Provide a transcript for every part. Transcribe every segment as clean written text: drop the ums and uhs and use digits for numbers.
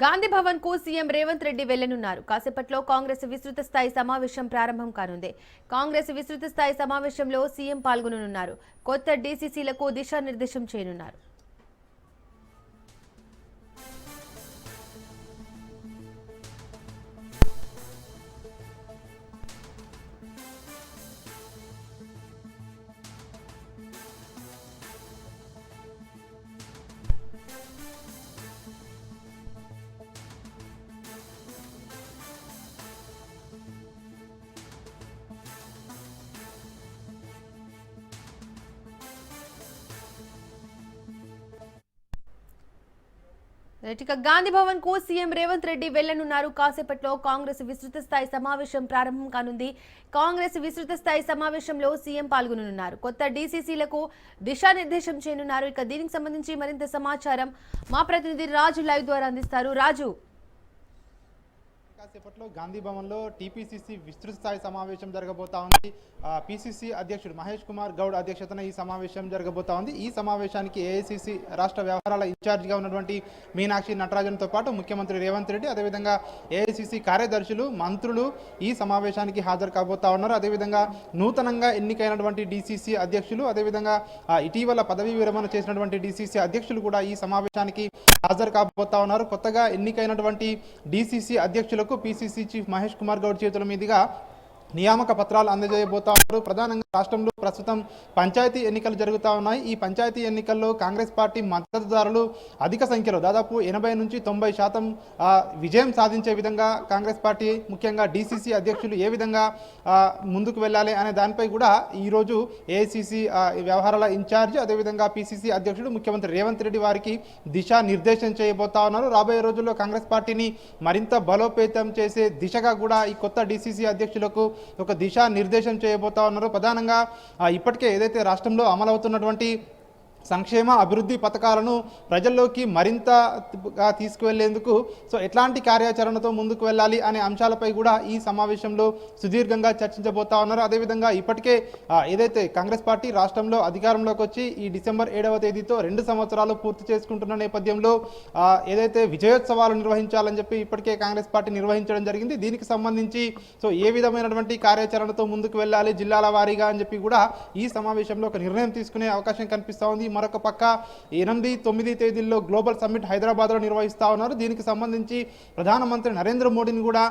గాంధీ భవన్ కు సీఎం రేవంత్ రెడ్డి వెళ్లనున్నారు. కాసేపట్లో కాంగ్రెస్ విస్తృత స్థాయి సమావేశం ప్రారంభం కానుంది. కాంగ్రెస్ విస్తృత స్థాయి సమావేశంలో సీఎం పాల్గొననున్నారు. కొత్త డీసీసీలకు దిశానిర్దేశం చేయనున్నారు. గాంధీ భవన్ కు సీఎం రేవంత్ రెడ్డి వెళ్లనున్నారు. కాసేపట్లో కాంగ్రెస్ విస్తృత స్థాయి సమావేశం ప్రారంభం కానుంది. కాంగ్రెస్ విస్తృత స్థాయి సమావేశంలో సీఎం పాల్గొననున్నారు. కొత్త డీసీసీలకు దిశానిర్దేశం చేయనున్నారు. ఇక దీనికి సంబంధించి మరింత సమాచారం మా ప్రతినిధి రాజు లైవ్ ద్వారా అందిస్తారు. రాజు, కాసేపట్లో గాంధీ భవన్లో టీపీసీసీ విస్తృత స్థాయి సమావేశం జరగబోతా ఉంది. పీసీసీ అధ్యక్షుడు మహేష్ కుమార్ గౌడ్ అధ్యక్షతన ఈ సమావేశం జరగబోతా ఉంది. ఈ సమావేశానికి ఏఐసీసీ రాష్ట్ర వ్యవహారాల ఇన్ఛార్జిగా ఉన్నటువంటి మీనాక్షి నటరాజన్తో పాటు ముఖ్యమంత్రి రేవంత్ రెడ్డి, అదేవిధంగా ఏఐసీసీ కార్యదర్శులు, మంత్రులు ఈ సమావేశానికి హాజరు కాబోతా ఉన్నారు. అదేవిధంగా నూతనంగా ఎన్నికైనటువంటి డీసీసీ అధ్యక్షులు, అదేవిధంగా ఇటీవల పదవీ విరమణ చేసినటువంటి డీసీసీ అధ్యక్షులు కూడా ఈ సమావేశానికి హాజరు కాబోతా ఉన్నారు. కొత్తగా ఎన్నికైనటువంటి డీసీసీ అధ్యక్షులకు పీసీసీ చీఫ్ మహేష్ కుమార్ గౌడ్ చేతుల మీదుగా నియామక పత్రాలు అందజేయబోతా ఉన్నారు. ప్రధానంగా రాష్ట్రంలో ప్రస్తుతం పంచాయతీ ఎన్నికలు జరుగుతూ ఉన్నాయి. ఈ పంచాయతీ ఎన్నికల్లో కాంగ్రెస్ పార్టీ మద్దతుదారులు అధిక సంఖ్యలో దాదాపు 80 నుంచి 90% విజయం సాధించే విధంగా కాంగ్రెస్ పార్టీ ముఖ్యంగా డీసీసీ అధ్యక్షులు ఏ విధంగా ముందుకు వెళ్ళాలి అనే దానిపై కూడా ఈరోజు ఏఐసీసీ వ్యవహారాల ఇన్ఛార్జ్, అదేవిధంగా పీసీసీ అధ్యక్షుడు ముఖ్యమంత్రి రేవంత్ రెడ్డి వారికి దిశానిర్దేశం చేయబోతా ఉన్నారు. రాబోయే రోజుల్లో కాంగ్రెస్ పార్టీని మరింత బలోపేతం చేసే దిశగా కూడా ఈ కొత్త డీసీసీ అధ్యక్షులకు ఒక దిశా నిర్దేశం చేయబోతా ఉన్నారు. ప్రధానంగా ఇప్పటికే ఏదైతే రాష్ట్రంలో అమలవుతున్నటువంటి సంక్షేమ అభివృద్ధి పథకాలను ప్రజల్లోకి మరింతగా తీసుకువెళ్లేందుకు ఎట్లాంటి కార్యాచరణతో ముందుకు వెళ్ళాలి అనే అంశాలపై కూడా ఈ సమావేశంలో సుదీర్ఘంగా చర్చించబోతా ఉన్నారు. అదేవిధంగా ఇప్పటికే ఏదైతే కాంగ్రెస్ పార్టీ రాష్ట్రంలో అధికారంలోకి వచ్చి ఈ డిసెంబర్ 7వ తేదీతో 2 సంవత్సరాలు పూర్తి చేసుకుంటున్న నేపథ్యంలో ఏదైతే విజయోత్సవాలు నిర్వహించాలని చెప్పి ఇప్పటికే కాంగ్రెస్ పార్టీ నిర్వహించడం జరిగింది. దీనికి సంబంధించి ఏ విధమైనటువంటి కార్యాచరణతో ముందుకు వెళ్ళాలి జిల్లాల వారీగా అని చెప్పి కూడా ఈ సమావేశంలో ఒక నిర్ణయం తీసుకునే అవకాశం కనిపిస్తూ ఉంది. మరొక పక్క 8, 9 తేదీల్లో గ్లోబల్ సమ్మిట్ హైదరాబాద్లో నిర్వహిస్తూ ఉన్నారు. దీనికి సంబంధించి ప్రధానమంత్రి నరేంద్ర మోడీని కూడా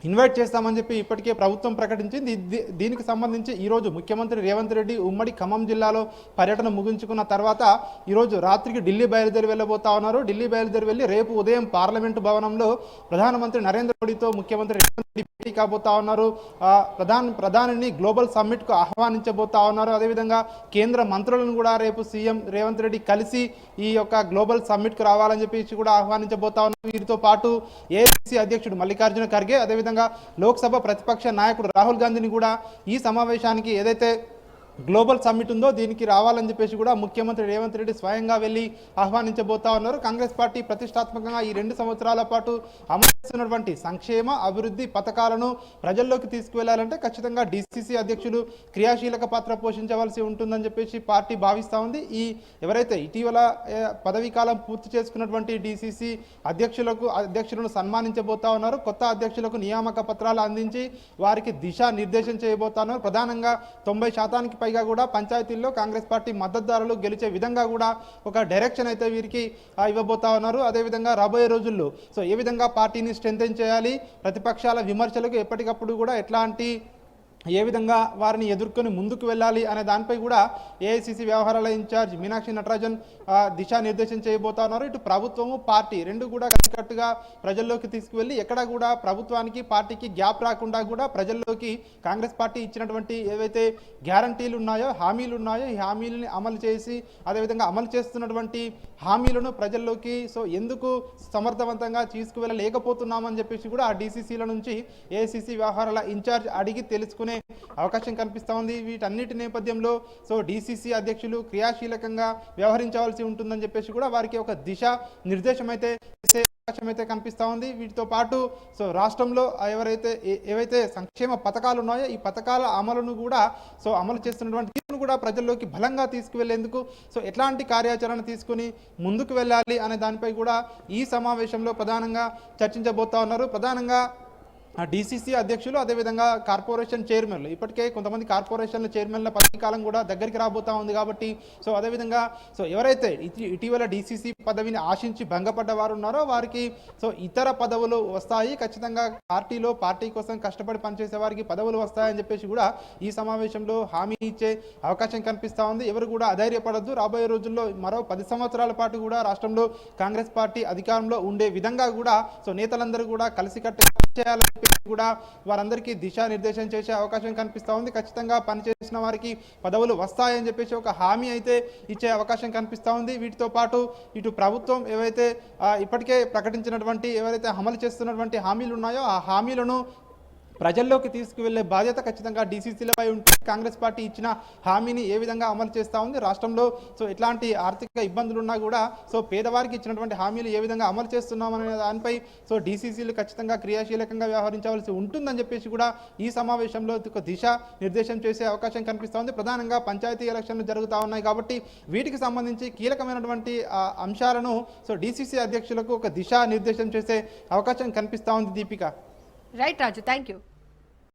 ఇన్వైట్ చేస్తామని చెప్పి ఇప్పటికే ప్రభుత్వం ప్రకటించింది. దీనికి సంబంధించి ఈరోజు ముఖ్యమంత్రి రేవంత్ రెడ్డి ఉమ్మడి ఖమ్మం జిల్లాలో పర్యటన ముగించుకున్న తర్వాత ఈరోజు రాత్రికి ఢిల్లీ బయలుదేరి వెళ్ళబోతా ఉన్నారు. ఢిల్లీ బయలుదేరి వెళ్ళి రేపు ఉదయం పార్లమెంటు భవనంలో ప్రధానమంత్రి నరేంద్ర మోడీతో ముఖ్యమంత్రి రేవంత్ రెడ్డి భేటీ కాబోతా ఉన్నారు. ప్రధానిని గ్లోబల్ సమ్మిట్కు ఆహ్వానించబోతా ఉన్నారు. అదేవిధంగా కేంద్ర మంత్రులను కూడా రేపు సీఎం రేవంత్ రెడ్డి కలిసి ఈ యొక్క గ్లోబల్ సమ్మిట్కు రావాలని చెప్పి కూడా ఆహ్వానించబోతా ఉన్నారు. వీరితో పాటు ఏఐసీసీ అధ్యక్షుడు మల్లికార్జున ఖర్గే, అదేవిధంగా లోక్సభ ప్రతిపక్ష నాయకుడు రాహుల్ గాంధీని కూడా ఈ సమావేశానికి ఏదైతే గ్లోబల్ సమ్మిట్ ఉందో దీనికి రావాలని చెప్పేసి కూడా ముఖ్యమంత్రి రేవంత్ రెడ్డి స్వయంగా వెళ్ళి ఆహ్వానించబోతా ఉన్నారు. కాంగ్రెస్ పార్టీ ప్రతిష్టాత్మకంగా ఈ 2 సంవత్సరాల పాటు అమలు చేస్తున్నటువంటి సంక్షేమ అభివృద్ధి పథకాలను ప్రజల్లోకి తీసుకువెళ్లాలంటే ఖచ్చితంగా డీసీసీ అధ్యక్షులు క్రియాశీలక పాత్ర పోషించవలసి ఉంటుందని చెప్పేసి పార్టీ భావిస్తూ ఉంది. ఈ ఎవరైతే ఇటీవల పదవీ కాలం పూర్తి చేసుకున్నటువంటి డీసీసీ అధ్యక్షులను సన్మానించబోతా ఉన్నారు. కొత్త అధ్యక్షులకు నియామక పత్రాలు అందించి వారికి దిశా నిర్దేశం చేయబోతా ఉన్నారు. ప్రధానంగా 90% పైగా కూడా పంచాయతీల్లో కాంగ్రెస్ పార్టీ మద్దతుదారులు గెలిచే విధంగా కూడా ఒక డైరెక్షన్ అయితే వీరికి ఇవ్వబోతా ఉన్నారు. అదేవిధంగా రాబోయే రోజుల్లో ఏ విధంగా పార్టీని స్ట్రెంథెన్ చేయాలి, ప్రతిపక్షాల విమర్శలకు ఎప్పటికప్పుడు కూడా ఎట్లాంటి ఏ విధంగా వారిని ఎదుర్కొని ముందుకు వెళ్ళాలి అనే దానిపై కూడా ఏఐసీసీ వ్యవహారాల ఇన్ఛార్జ్ మీనాక్షి నటరాజన్ దిశానిర్దేశం చేయబోతా ఉన్నారు. ఇటు ప్రభుత్వము పార్టీ రెండు కూడా కలిసికట్టుగా ప్రజల్లోకి తీసుకువెళ్ళి ఎక్కడ కూడా ప్రభుత్వానికి పార్టీకి గ్యాప్ రాకుండా కూడా ప్రజల్లోకి కాంగ్రెస్ పార్టీ ఇచ్చినటువంటి ఏవైతే గ్యారంటీలు ఉన్నాయో, హామీలు ఉన్నాయో, ఈ హామీలని అమలు చేసి అదేవిధంగా అమలు చేస్తున్నటువంటి హామీలను ప్రజల్లోకి ఎందుకు సమర్థవంతంగా తీసుకువెళ్ళలేకపోతున్నామని చెప్పేసి కూడా ఆ డీసీసీల నుంచి ఏఐసీసీ వ్యవహారాల ఇన్ఛార్జ్ అడిగి తెలుసుకునే అవకాశం కనిపిస్తూ ఉంది. వీటన్నిటి నేపథ్యంలో డీసీసీ అధ్యక్షులు క్రియాశీలకంగా వ్యవహరించవలసి ఉంటుందని చెప్పేసి కూడా వారికి ఒక దిశ నిర్దేశం అయితే అవకాశం అయితే కనిపిస్తూ ఉంది. వీటితో పాటు సో రాష్ట్రంలో ఏవైతే సంక్షేమ పథకాలు ఉన్నాయో ఈ పథకాల అమలును కూడా సో అమలు చేస్తున్నటువంటి తీరును కూడా ప్రజల్లోకి బలంగా తీసుకువెళ్లేందుకు సో ఎట్లాంటి కార్యాచరణ తీసుకుని ముందుకు వెళ్ళాలి అనే దానిపై కూడా ఈ సమావేశంలో ప్రధానంగా చర్చించబోతా ఉన్నారు. ప్రధానంగా డీసీసీ అధ్యక్షులు అదేవిధంగా కార్పొరేషన్ చైర్మన్లు ఇప్పటికే కొంతమంది కార్పొరేషన్ల చైర్మన్ల పదవీ కాలం కూడా దగ్గరికి రాబోతా ఉంది కాబట్టి సో అదేవిధంగా సో ఎవరైతే ఇటీవల డీసీసీ పదవిని ఆశించి భంగపడ్డ వారు ఉన్నారో వారికి సో ఇతర పదవులు వస్తాయి, ఖచ్చితంగా పార్టీ కోసం కష్టపడి పనిచేసే వారికి పదవులు వస్తాయని చెప్పేసి కూడా ఈ సమావేశంలో హామీ ఇచ్చే అవకాశం కనిపిస్తూ ఉంది. ఎవరు కూడా అధైర్యపడద్దు, రాబోయే రోజుల్లో మరో 10 సంవత్సరాల పాటు కూడా రాష్ట్రంలో కాంగ్రెస్ పార్టీ అధికారంలో ఉండే విధంగా కూడా సో నేతలందరూ కూడా కలిసికట్టుగా చేయాలని కూడా వారందరికీ దిశానిర్దేశం చేసే అవకాశం కనిపిస్తూ ఉంది. ఖచ్చితంగా పనిచేసిన వారికి పదవులు వస్తాయని చెప్పేసి ఒక హామీ అయితే ఇచ్చే అవకాశం కనిపిస్తూ ఉంది. వీటితో పాటు ఇటు ప్రభుత్వం ఏవైతే ఇప్పటికే ప్రకటించినటువంటి ఎవరైతే అమలు చేస్తున్నటువంటి హామీలు ఉన్నాయో ఆ హామీలను ప్రజల్లోకి తీసుకువెళ్లే బాధ్యత ఖచ్చితంగా డీసీసీలపై ఉంటుంది. కాంగ్రెస్ పార్టీ ఇచ్చిన హామీని ఏ విధంగా అమలు చేస్తూ ఉంది, రాష్ట్రంలో సో ఎట్లాంటి ఆర్థిక ఇబ్బందులు ఉన్నా కూడా సో పేదవారికి ఇచ్చినటువంటి హామీలు ఏ విధంగా అమలు చేస్తున్నామనే దానిపై సో డీసీసీలు ఖచ్చితంగా క్రియాశీలకంగా వ్యవహరించవలసి ఉంటుందని చెప్పేసి కూడా ఈ సమావేశంలో ఒక దిశ నిర్దేశం చేసే అవకాశం కనిపిస్తూ ఉంది. ప్రధానంగా పంచాయతీ ఎలక్షన్లు జరుగుతూ ఉన్నాయి కాబట్టి వీటికి సంబంధించి కీలకమైనటువంటి అంశాలను సో డీసీసీ అధ్యక్షులకు ఒక దిశ నిర్దేశం చేసే అవకాశం కనిపిస్తూ ఉంది. Deepika. Right Raju, thank you.